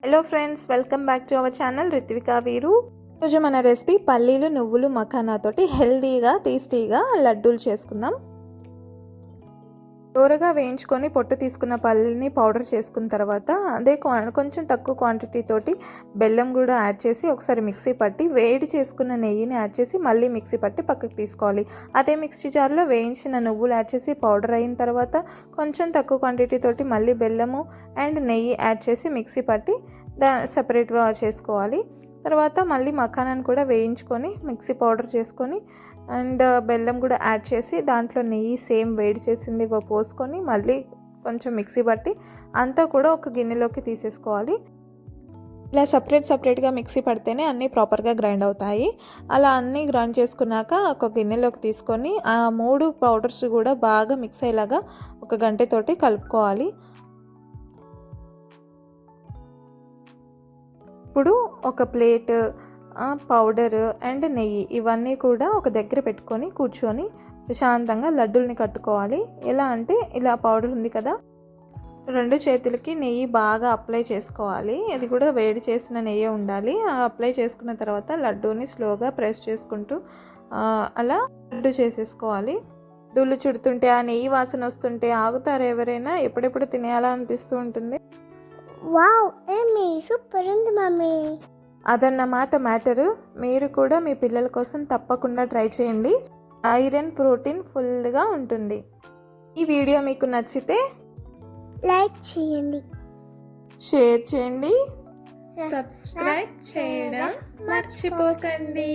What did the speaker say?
Hello friends, welcome back to our channel Rithwika వీరు. ఈరోజు మన రెసిపీ పల్లీలు నువ్వులు మఖానా తోటి హెల్తీగా టేస్టీగా లడ్డూలు చేసుకుందాం. దోరగా వేయించుకొని పొట్టు తీసుకున్న పల్లీని పౌడర్ చేసుకున్న తర్వాత అదే కొంచెం తక్కువ క్వాంటిటీ తోటి బెల్లం కూడా యాడ్ చేసి ఒకసారి మిక్సీ పట్టి వేడి చేసుకున్న నెయ్యిని యాడ్ చేసి మళ్ళీ మిక్సీ పట్టి పక్కకు తీసుకోవాలి. అదే మిక్సీ జార్లో వేయించిన నువ్వులు యాడ్ చేసి పౌడర్ అయిన తర్వాత కొంచెం తక్కువ క్వాంటిటీ తోటి మళ్ళీ బెల్లము అండ్ నెయ్యి యాడ్ చేసి మిక్సీ పట్టి సపరేట్గా చేసుకోవాలి. తర్వాత మళ్ళీ మఖానాన్ని కూడా వేయించుకొని మిక్సీ పౌడర్ చేసుకొని అండ్ బెల్లం కూడా యాడ్ చేసి దాంట్లో నెయ్యి సేమ్ వేడి చేసింది పోసుకొని మళ్ళీ కొంచెం మిక్సీ పట్టి అంతా కూడా ఒక గిన్నెలోకి తీసేసుకోవాలి. ఇలా సపరేట్గా మిక్సీ పడితేనే అన్నీ ప్రాపర్గా గ్రైండ్ అవుతాయి. అలా అన్నీ గ్రైండ్ చేసుకున్నాక ఒక గిన్నెలోకి తీసుకొని ఆ 3 పౌడర్స్ కూడా బాగా మిక్స్ అయ్యేలాగా ఒక గంటతోటి కలుపుకోవాలి. ఇప్పుడు ఒక ప్లేట్ పౌడర్ అండ్ నెయ్యి ఇవన్నీ కూడా ఒక దగ్గర పెట్టుకొని కూర్చొని ప్రశాంతంగా లడ్డూల్ని కట్టుకోవాలి. ఎలా అంటే ఇలా పౌడర్ ఉంది కదా, 2 చేతులకి నెయ్యి బాగా అప్లై చేసుకోవాలి. ఇది కూడా వేడి చేసిన నెయ్యి ఉండాలి. అప్లై చేసుకున్న తర్వాత లడ్డూని స్లోగా ప్రెస్ చేసుకుంటూ అలా లడ్డు చేసేసుకోవాలి. లడ్డూలు చుడుతుంటే ఆ నెయ్యి వాసన వస్తుంటే ఆగుతారు ఎవరైనా? ఎప్పుడెప్పుడు తినేయాలా అనిపిస్తూ ఉంటుంది. వావ్, ఏమి సూపర్ ఉంది మమ్మీ. అదన్నమాట మ్యాటరు. మీరు కూడా మీ పిల్లల కోసం తప్పకుండా ట్రై చేయండి. ఐరన్ ప్రోటీన్ ఫుల్గా ఉంటుంది. ఈ వీడియో మీకు నచ్చితే లైక్ చేయండి, షేర్ చేయండి, సబ్స్క్రైబ్ చేయడం మర్చిపోకండి.